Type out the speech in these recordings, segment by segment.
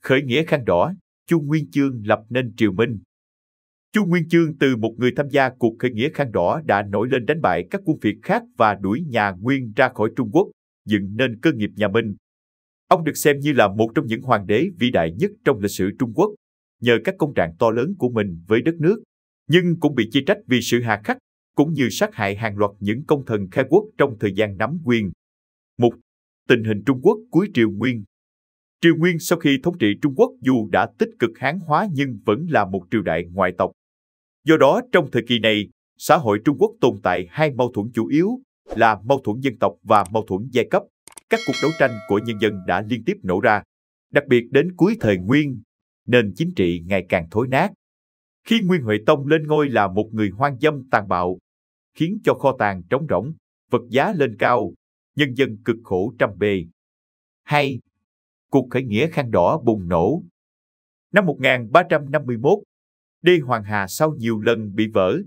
Khởi nghĩa khăn đỏ, Chu Nguyên Chương lập nên triều Minh. Chu Nguyên Chương từ một người tham gia cuộc khởi nghĩa khăn đỏ đã nổi lên đánh bại các quân Việt khác và đuổi nhà Nguyên ra khỏi Trung Quốc, dựng nên cơ nghiệp nhà Minh. Ông được xem như là một trong những hoàng đế vĩ đại nhất trong lịch sử Trung Quốc, nhờ các công trạng to lớn của mình với đất nước, nhưng cũng bị chê trách vì sự hà khắc, cũng như sát hại hàng loạt những công thần khai quốc trong thời gian nắm quyền. Mục tình hình Trung Quốc cuối triều Nguyên. Triều Nguyên sau khi thống trị Trung Quốc dù đã tích cực Hán hóa nhưng vẫn là một triều đại ngoại tộc. Do đó, trong thời kỳ này, xã hội Trung Quốc tồn tại hai mâu thuẫn chủ yếu là mâu thuẫn dân tộc và mâu thuẫn giai cấp. Các cuộc đấu tranh của nhân dân đã liên tiếp nổ ra, đặc biệt đến cuối thời Nguyên, nền chính trị ngày càng thối nát. Khi Nguyên Huệ Tông lên ngôi là một người hoang dâm tàn bạo, khiến cho kho tàng trống rỗng, vật giá lên cao, nhân dân cực khổ trăm bề. 2. Cuộc khởi nghĩa khăn đỏ bùng nổ. Năm 1351, đê Hoàng Hà sau nhiều lần bị vỡ,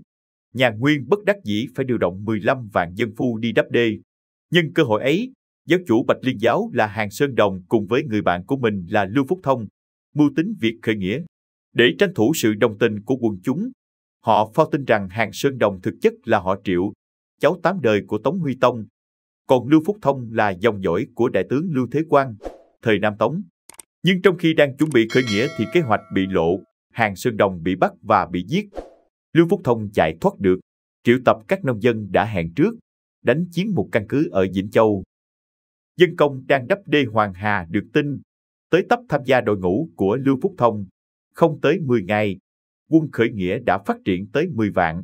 nhà Nguyên bất đắc dĩ phải điều động 15 vạn dân phu đi đắp đê. Nhân cơ hội ấy, giáo chủ Bạch Liên giáo là Hàn Sơn Đồng cùng với người bạn của mình là Lưu Phúc Thông mưu tính việc khởi nghĩa. Để tranh thủ sự đồng tình của quần chúng, họ phao tin rằng Hàn Sơn Đồng thực chất là họ Triệu, cháu tám đời của Tống Huy Tông, còn Lưu Phúc Thông là dòng dõi của đại tướng Lưu Thế Quang, thời Nam Tống. Nhưng trong khi đang chuẩn bị khởi nghĩa thì kế hoạch bị lộ, Hàn Sơn Đồng bị bắt và bị giết. Lưu Phúc Thông chạy thoát được, triệu tập các nông dân đã hẹn trước, đánh chiếm một căn cứ ở Vĩnh Châu. Dân công đang đắp đê Hoàng Hà được tin, tới tấp tham gia đội ngũ của Lưu Phúc Thông. Không tới 10 ngày, quân khởi nghĩa đã phát triển tới 10 vạn.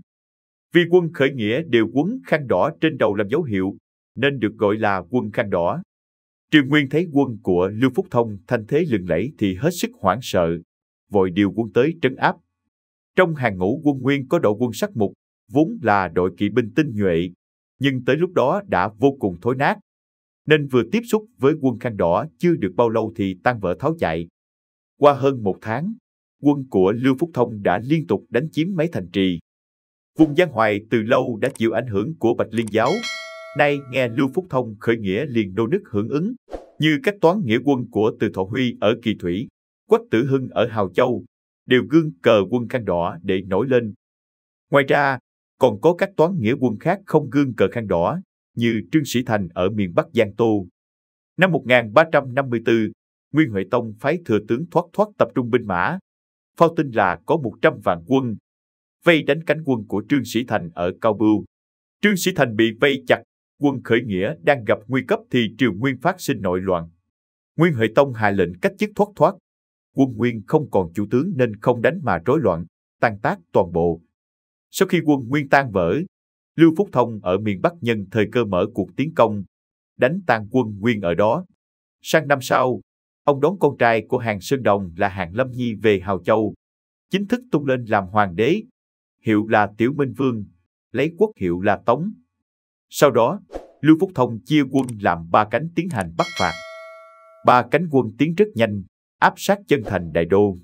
Vì quân khởi nghĩa đều quấn khăn đỏ trên đầu làm dấu hiệu, nên được gọi là quân khăn đỏ. Triều Nguyên thấy quân của Lưu Phúc Thông thanh thế lừng lẫy thì hết sức hoảng sợ, vội điều quân tới trấn áp. Trong hàng ngũ quân Nguyên có đội quân Sắc Mục, vốn là đội kỵ binh tinh nhuệ, nhưng tới lúc đó đã vô cùng thối nát, nên vừa tiếp xúc với quân khăn đỏ chưa được bao lâu thì tan vỡ tháo chạy. Qua hơn một tháng, quân của Lưu Phúc Thông đã liên tục đánh chiếm mấy thành trì. Vùng Giang Hoài từ lâu đã chịu ảnh hưởng của Bạch Liên giáo, nay nghe Lưu Phúc Thông khởi nghĩa liền nô nức hưởng ứng, như các toán nghĩa quân của Từ Thọ Huy ở Kỳ Thủy, Quách Tử Hưng ở Hào Châu, đều gương cờ quân khăn đỏ để nổi lên. Ngoài ra, còn có các toán nghĩa quân khác không gương cờ khăn đỏ, như Trương Sĩ Thành ở miền Bắc Giang Tô. Năm 1354, Nguyên Huệ Tông phái thừa tướng Thoát Thoát tập trung binh mã, phao tin là có 100 vạn quân, vây đánh cánh quân của Trương Sĩ Thành ở Cao Bưu. Trương Sĩ Thành bị vây chặt, quân khởi nghĩa đang gặp nguy cấp thì triều Nguyên phát sinh nội loạn. Nguyên Huệ Tông hạ lệnh cách chức Thoát Thoát. Quân Nguyên không còn chủ tướng nên không đánh mà rối loạn, tan tác toàn bộ. Sau khi quân Nguyên tan vỡ, Lưu Phúc Thông ở miền Bắc nhân thời cơ mở cuộc tiến công, đánh tan quân Nguyên ở đó. Sang năm sau, ông đón con trai của Hàn Sơn Đồng là Hàn Lâm Nhi về Hào Châu, chính thức tung lên làm hoàng đế, hiệu là Tiểu Minh Vương, lấy quốc hiệu là Tống. Sau đó, Lưu Phúc Thông chia quân làm 3 cánh tiến hành bắt phạt. 3 cánh quân tiến rất nhanh, áp sát chân thành Đại Đô.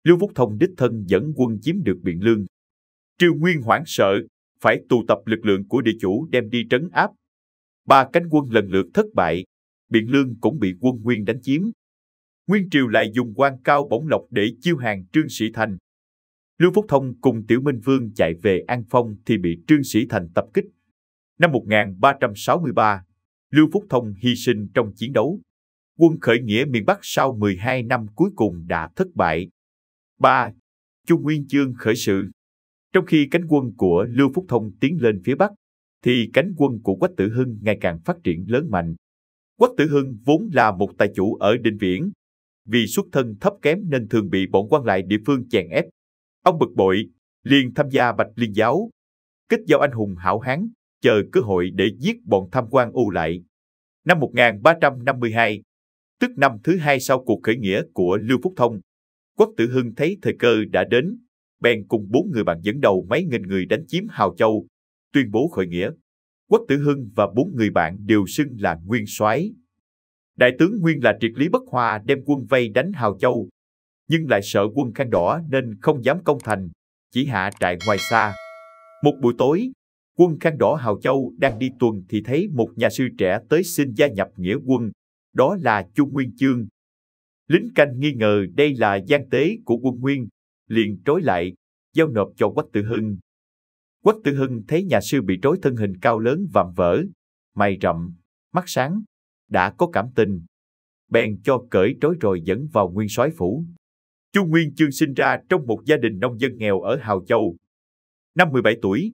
Lưu Phúc Thông đích thân dẫn quân chiếm được Biện Lương. Triều Nguyên hoảng sợ, phải tụ tập lực lượng của địa chủ đem đi trấn áp. 3 cánh quân lần lượt thất bại, Biện Lương cũng bị quân Nguyên đánh chiếm. Nguyên Triều lại dùng quan cao bổng lộc để chiêu hàng Trương Sĩ Thành. Lưu Phúc Thông cùng Tiểu Minh Vương chạy về An Phong thì bị Trương Sĩ Thành tập kích. Năm 1363, Lưu Phúc Thông hy sinh trong chiến đấu. Quân khởi nghĩa miền Bắc sau 12 năm cuối cùng đã thất bại. 3. Chu Nguyên Chương khởi sự. Trong khi cánh quân của Lưu Phúc Thông tiến lên phía Bắc, thì cánh quân của Quách Tử Hưng ngày càng phát triển lớn mạnh. Quách Tử Hưng vốn là một tài chủ ở Định Viễn. Vì xuất thân thấp kém nên thường bị bọn quan lại địa phương chèn ép. Ông bực bội, liền tham gia Bạch Liên giáo, kết giao anh hùng hảo hán, chờ cơ hội để giết bọn tham quan ưu lại. Năm 1352, tức năm thứ 2 sau cuộc khởi nghĩa của Lưu Phúc Thông, Quách Tử Hưng thấy thời cơ đã đến, bèn cùng 4 người bạn dẫn đầu mấy nghìn người đánh chiếm Hào Châu, tuyên bố khởi nghĩa. Quách Tử Hưng và 4 người bạn đều xưng là Nguyên soái. Đại tướng Nguyên là Triệt Lý Bất Hòa đem quân vây đánh Hào Châu, nhưng lại sợ quân khăn đỏ nên không dám công thành, chỉ hạ trại ngoài xa. Một buổi tối, quân khăn đỏ Hào Châu đang đi tuần thì thấy một nhà sư trẻ tới xin gia nhập nghĩa quân, đó là Chu Nguyên Chương. Lính canh nghi ngờ đây là gian tế của quân Nguyên, liền trói lại, giao nộp cho Quách Tử Hưng. Quách Tử Hưng thấy nhà sư bị trói thân hình cao lớn vạm vỡ, mày rậm, mắt sáng, đã có cảm tình. Bèn cho cởi trói rồi dẫn vào Nguyên Soái phủ. Chu Nguyên Chương sinh ra trong một gia đình nông dân nghèo ở Hào Châu. Năm 17 tuổi,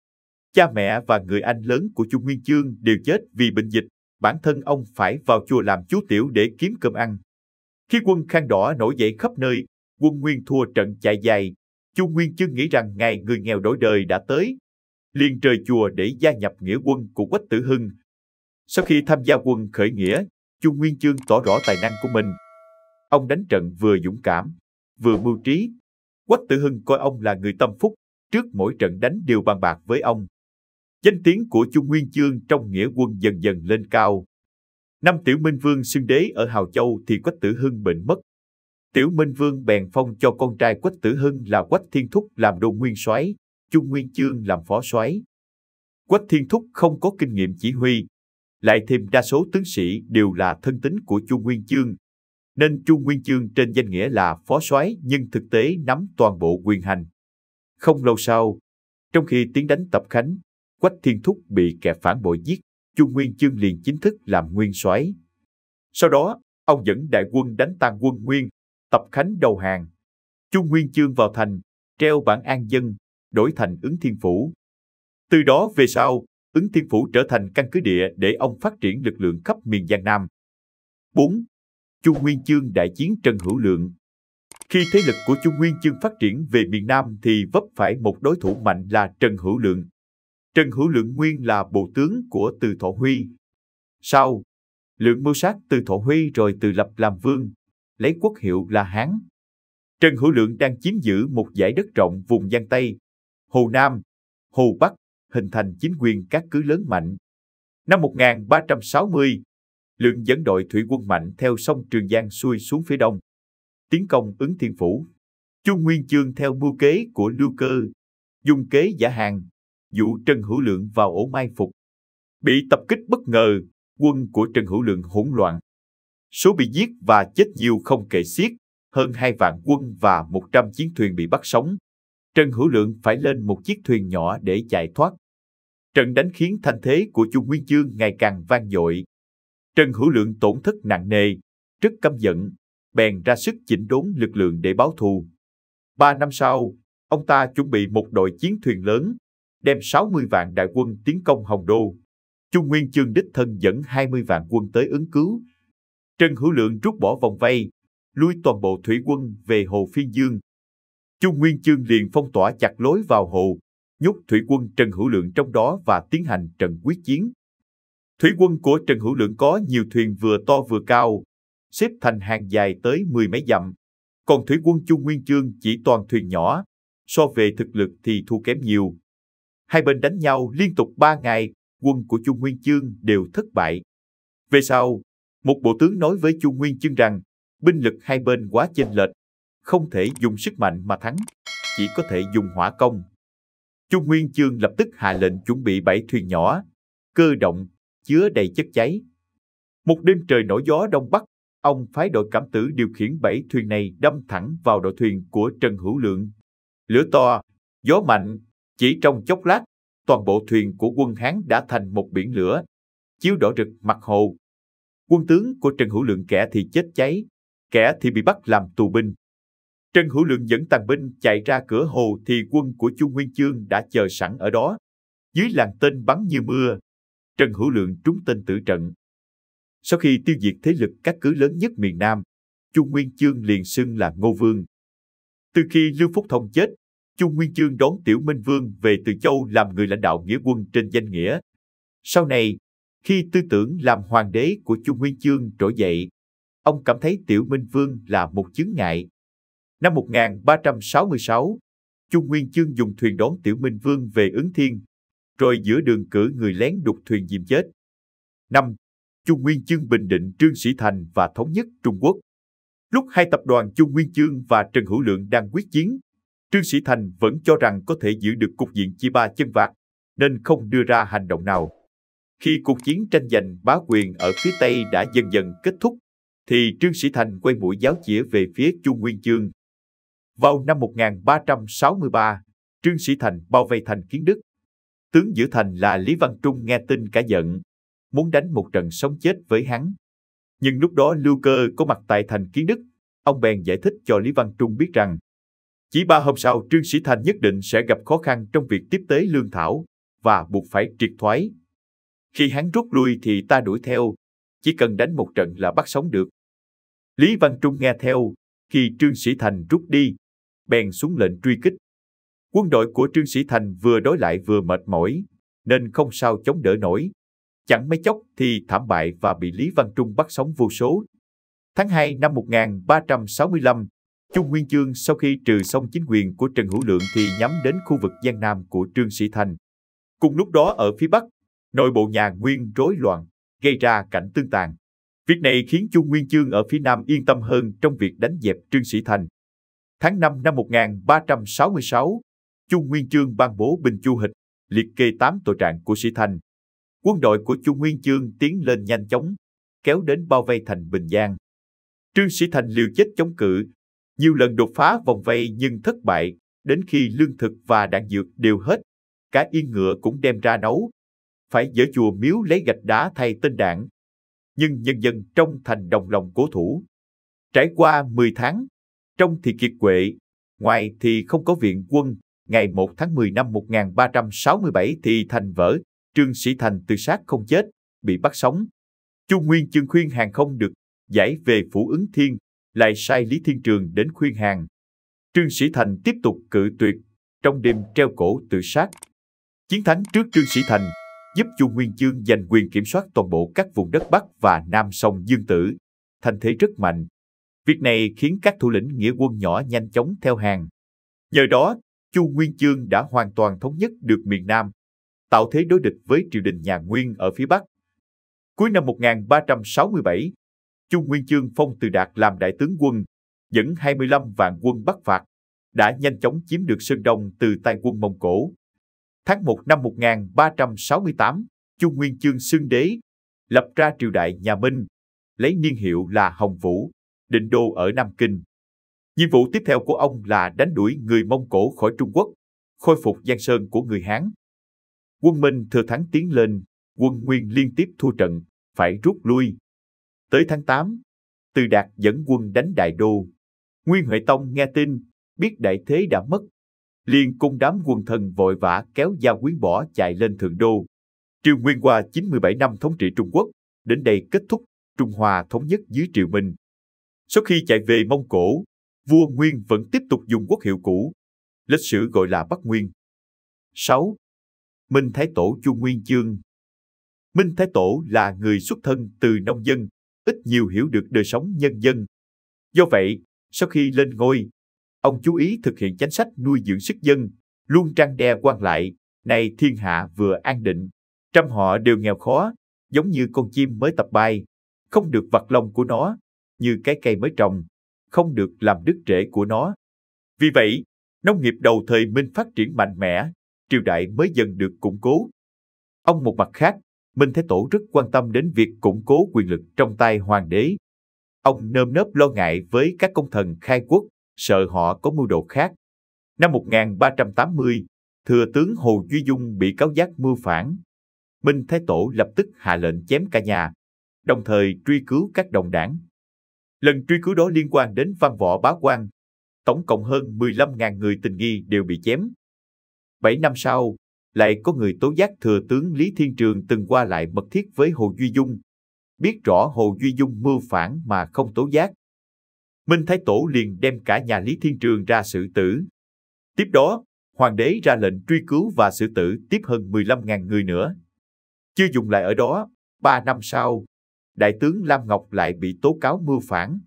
cha mẹ và người anh lớn của Chu Nguyên Chương đều chết vì bệnh dịch. Bản thân ông phải vào chùa làm chú tiểu để kiếm cơm ăn. Khi quân Khăn Đỏ nổi dậy khắp nơi, quân Nguyên thua trận chạy dài, Chu Nguyên Chương nghĩ rằng ngày người nghèo đổi đời đã tới, liền rời chùa để gia nhập nghĩa quân của Quách Tử Hưng. Sau khi tham gia quân khởi nghĩa, Chu Nguyên Chương tỏ rõ tài năng của mình. Ông đánh trận vừa dũng cảm, vừa mưu trí. Quách Tử Hưng coi ông là người tâm phúc, trước mỗi trận đánh đều bàn bạc với ông. Danh tiếng của Chu Nguyên Chương trong nghĩa quân dần dần lên cao. Năm Tiểu Minh Vương xưng đế ở Hào Châu thì Quách Tử Hưng bệnh mất. Tiểu Minh Vương bèn phong cho con trai Quách Tử Hưng là Quách Thiên Thúc làm đô nguyên soái, Chu Nguyên Chương làm phó soái. Quách Thiên Thúc không có kinh nghiệm chỉ huy, lại thêm đa số tướng sĩ đều là thân tín của Chu Nguyên Chương, nên Chu Nguyên Chương trên danh nghĩa là phó soái nhưng thực tế nắm toàn bộ quyền hành. Không lâu sau, trong khi tiến đánh Tập Khánh, Quách Thiên Thúc bị kẻ phản bội giết, Chu Nguyên Chương liền chính thức làm nguyên soái. Sau đó, ông dẫn đại quân đánh tan quân Nguyên, Tập Khánh đầu hàng. Chu Nguyên Chương vào thành, treo bảng an dân, đổi thành Ứng Thiên Phủ. Từ đó về sau, Ứng Thiên Phủ trở thành căn cứ địa để ông phát triển lực lượng khắp miền Giang Nam. 4. Chu Nguyên Chương đại chiến Trần Hữu Lượng. Khi thế lực của Chu Nguyên Chương phát triển về miền Nam thì vấp phải một đối thủ mạnh là Trần Hữu Lượng. Trần Hữu Lượng nguyên là bộ tướng của Từ Thọ Huy. Sau, Lượng mưu sát Từ Thọ Huy rồi tự lập làm vương, lấy quốc hiệu là Hán. Trần Hữu Lượng đang chiếm giữ một dải đất rộng vùng Giang Tây, Hồ Nam, Hồ Bắc, hình thành chính quyền các cứ lớn mạnh. Năm 1360, Lượng dẫn đội thủy quân mạnh theo sông Trường Giang xuôi xuống phía đông, tiến công Ứng Thiên Phủ. Chu Nguyên Chương theo mưu kế của Lưu Cơ, dùng kế giả hàng, dụ Trần Hữu Lượng vào ổ mai phục. Bị tập kích bất ngờ, quân của Trần Hữu Lượng hỗn loạn. Số bị giết và chết nhiều không kể xiết, hơn 2 vạn quân và 100 chiến thuyền bị bắt sống. Trần Hữu Lượng phải lên một chiếc thuyền nhỏ để chạy thoát. Trận đánh khiến thanh thế của Chu Nguyên Chương ngày càng vang dội. Trần Hữu Lượng tổn thất nặng nề, rất căm giận, bèn ra sức chỉnh đốn lực lượng để báo thù. 3 năm sau, ông ta chuẩn bị một đội chiến thuyền lớn, đem 60 vạn đại quân tiến công Hồng Đô. Chu Nguyên Chương đích thân dẫn 20 vạn quân tới ứng cứu. Trần Hữu Lượng rút bỏ vòng vây, lui toàn bộ thủy quân về hồ Phiên Dương. Chu Nguyên Chương liền phong tỏa chặt lối vào hồ, nhốt thủy quân Trần Hữu Lượng trong đó và tiến hành trận quyết chiến. Thủy quân của Trần Hữu Lượng có nhiều thuyền vừa to vừa cao, xếp thành hàng dài tới 10 mấy dặm. Còn thủy quân Chu Nguyên Chương chỉ toàn thuyền nhỏ, so về thực lực thì thua kém nhiều. Hai bên đánh nhau liên tục 3 ngày, quân của Chu Nguyên Chương đều thất bại. Về sau, một bộ tướng nói với Chu Nguyên Chương rằng binh lực hai bên quá chênh lệch, không thể dùng sức mạnh mà thắng, chỉ có thể dùng hỏa công. Chu Nguyên Chương lập tức hạ lệnh chuẩn bị 7 thuyền nhỏ, cơ động, chứa đầy chất cháy. Một đêm trời nổi gió đông bắc, ông phái đội cảm tử điều khiển 7 thuyền này đâm thẳng vào đội thuyền của Trần Hữu Lượng. Lửa to, gió mạnh, chỉ trong chốc lát, toàn bộ thuyền của quân Hán đã thành một biển lửa, chiếu đỏ rực mặt hồ. Quân tướng của Trần Hữu Lượng kẻ thì chết cháy, kẻ thì bị bắt làm tù binh. Trần Hữu Lượng dẫn tàn binh chạy ra cửa hồ thì quân của Chu Nguyên Chương đã chờ sẵn ở đó. Dưới làn tên bắn như mưa, Trần Hữu Lượng trúng tên tử trận. Sau khi tiêu diệt thế lực các cứ lớn nhất miền Nam, Chu Nguyên Chương liền xưng là Ngô Vương. Từ khi Lưu Phúc Thông chết, Chu Nguyên Chương đón Tiểu Minh Vương về Từ Châu làm người lãnh đạo nghĩa quân trên danh nghĩa. Sau này, khi tư tưởng làm hoàng đế của Chu Nguyên Chương trỗi dậy, ông cảm thấy Tiểu Minh Vương là một chướng ngại. Năm 1366, Chu Nguyên Chương dùng thuyền đón Tiểu Minh Vương về Ứng Thiên, rồi giữa đường cử người lén đục thuyền dìm chết. 5. Chu Nguyên Chương bình định Trương Sĩ Thành và thống nhất Trung Quốc. Lúc hai tập đoàn Chu Nguyên Chương và Trần Hữu Lượng đang quyết chiến, Trương Sĩ Thành vẫn cho rằng có thể giữ được cục diện chia ba chân vạc, nên không đưa ra hành động nào. Khi cuộc chiến tranh giành bá quyền ở phía Tây đã dần dần kết thúc, thì Trương Sĩ Thành quay mũi giáo chĩa về phía Chu Nguyên Chương. Vào năm 1363, Trương Sĩ Thành bao vây thành Kiến Đức. Tướng giữ thành là Lý Văn Trung nghe tin cả giận, muốn đánh một trận sống chết với hắn. Nhưng lúc đó Lưu Cơ có mặt tại thành Kiến Đức, ông bèn giải thích cho Lý Văn Trung biết rằng chỉ 3 hôm sau Trương Sĩ Thành nhất định sẽ gặp khó khăn trong việc tiếp tế lương thảo và buộc phải triệt thoái. Khi hắn rút lui thì ta đuổi theo, chỉ cần đánh một trận là bắt sống được. Lý Văn Trung nghe theo, khi Trương Sĩ Thành rút đi, bèn xuống lệnh truy kích. Quân đội của Trương Sĩ Thành vừa đối lại vừa mệt mỏi, nên không sao chống đỡ nổi. Chẳng mấy chốc thì thảm bại và bị Lý Văn Trung bắt sống vô số. Tháng 2 năm 1365, Chu Nguyên Chương sau khi trừ xong chính quyền của Trần Hữu Lượng thì nhắm đến khu vực Giang Nam của Trương Sĩ Thành. Cùng lúc đó ở phía Bắc, nội bộ nhà Nguyên rối loạn, gây ra cảnh tương tàn. Việc này khiến Chu Nguyên Chương ở phía Nam yên tâm hơn trong việc đánh dẹp Trương Sĩ Thành. Tháng 5 năm 1366, Chu Nguyên Chương ban bố binh chu hịch, liệt kê 8 tội trạng của Sĩ Thành. Quân đội của Chu Nguyên Chương tiến lên nhanh chóng, kéo đến bao vây thành Bình Giang. Trương Sĩ Thành liều chết chống cự, nhiều lần đột phá vòng vây nhưng thất bại, đến khi lương thực và đạn dược đều hết, cả yên ngựa cũng đem ra nấu. Phải dỡ chùa miếu lấy gạch đá thay tên đạn. Nhưng nhân dân trong thành đồng lòng cố thủ. Trải qua 10 tháng, trong thì kiệt quệ, ngoài thì không có viện quân, ngày 1 tháng 10 năm 1367 thì thành vỡ, Trương Sĩ Thành tự sát không chết, bị bắt sống. Chu Nguyên Chương khuyên hàng không được giải về phủ Ứng Thiên, lại sai Lý Thiên Trường đến khuyên hàng. Trương Sĩ Thành tiếp tục cự tuyệt, trong đêm treo cổ tự sát. Chiến thắng trước Trương Sĩ Thành giúp Chu Nguyên Chương giành quyền kiểm soát toàn bộ các vùng đất Bắc và Nam sông Dương Tử, thành thế rất mạnh. Việc này khiến các thủ lĩnh nghĩa quân nhỏ nhanh chóng theo hàng. Nhờ đó, Chu Nguyên Chương đã hoàn toàn thống nhất được miền Nam, tạo thế đối địch với triều đình nhà Nguyên ở phía Bắc. Cuối năm 1367, Chu Nguyên Chương phong Từ Đạt làm đại tướng quân, dẫn 25 vạn quân bắc phạt, đã nhanh chóng chiếm được Sơn Đông từ tay quân Mông Cổ. Tháng 1 năm 1368, Chu Nguyên Chương xưng đế, lập ra triều đại nhà Minh, lấy niên hiệu là Hồng Vũ, định đô ở Nam Kinh. Nhiệm vụ tiếp theo của ông là đánh đuổi người Mông Cổ khỏi Trung Quốc, khôi phục Giang Sơn của người Hán. Quân Minh thừa thắng tiến lên, quân Nguyên liên tiếp thua trận, phải rút lui. Tới tháng 8, Từ Đạt dẫn quân đánh Đại Đô. Nguyên Huệ Tông nghe tin, biết đại thế đã mất, liền cùng đám quân thần vội vã kéo Gia Quyến bỏ chạy lên Thượng Đô. Triều Nguyên qua 97 năm thống trị Trung Quốc, đến đây kết thúc, Trung Hoa thống nhất dưới Triều Minh. Sau khi chạy về Mông Cổ, vua Nguyên vẫn tiếp tục dùng quốc hiệu cũ, lịch sử gọi là Bắc Nguyên. 6. Minh Thái Tổ Chu Nguyên Chương. Minh Thái Tổ là người xuất thân từ nông dân, ít nhiều hiểu được đời sống nhân dân. Do vậy, sau khi lên ngôi, ông chú ý thực hiện chính sách nuôi dưỡng sức dân, luôn răn đe quan lại, nay thiên hạ vừa an định, trăm họ đều nghèo khó, giống như con chim mới tập bay, không được vặt lông của nó, như cái cây mới trồng, không được làm đứt rễ của nó. Vì vậy, nông nghiệp đầu thời Minh phát triển mạnh mẽ, triều đại mới dần được củng cố. Ông một mặt khác, Minh Thái Tổ rất quan tâm đến việc củng cố quyền lực trong tay hoàng đế. Ông nơm nớp lo ngại với các công thần khai quốc, sợ họ có mưu đồ khác. Năm 1380, thừa tướng Hồ Duy Dung bị cáo giác mưu phản. Minh Thái Tổ lập tức hạ lệnh chém cả nhà, đồng thời truy cứu các đồng đảng. Lần truy cứu đó liên quan đến văn võ bá quan, tổng cộng hơn 15.000 người tình nghi đều bị chém. 7 năm sau, lại có người tố giác thừa tướng Lý Thiên Trường từng qua lại mật thiết với Hồ Duy Dung. Biết rõ Hồ Duy Dung mưu phản mà không tố giác. Minh Thái Tổ liền đem cả nhà Lý Thiên Trường ra xử tử. Tiếp đó, hoàng đế ra lệnh truy cứu và xử tử tiếp hơn 15.000 người nữa. Chưa dừng lại ở đó, 3 năm sau, đại tướng Lam Ngọc lại bị tố cáo mưu phản.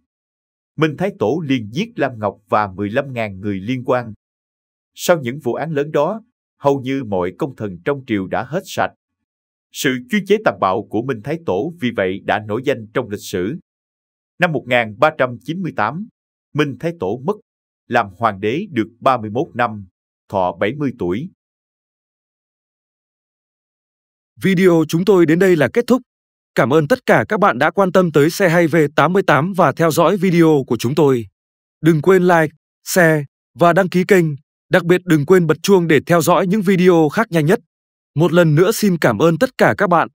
Minh Thái Tổ liền giết Lam Ngọc và 15.000 người liên quan. Sau những vụ án lớn đó, hầu như mọi công thần trong triều đã hết sạch. Sự chuyên chế tàn bạo của Minh Thái Tổ vì vậy đã nổi danh trong lịch sử. Năm 1398, Minh Thái Tổ mất, làm hoàng đế được 31 năm, thọ 70 tuổi. Video chúng tôi đến đây là kết thúc. Cảm ơn tất cả các bạn đã quan tâm tới xe hay V88 và theo dõi video của chúng tôi. Đừng quên like, share và đăng ký kênh. Đặc biệt đừng quên bật chuông để theo dõi những video khác nhanh nhất. Một lần nữa xin cảm ơn tất cả các bạn.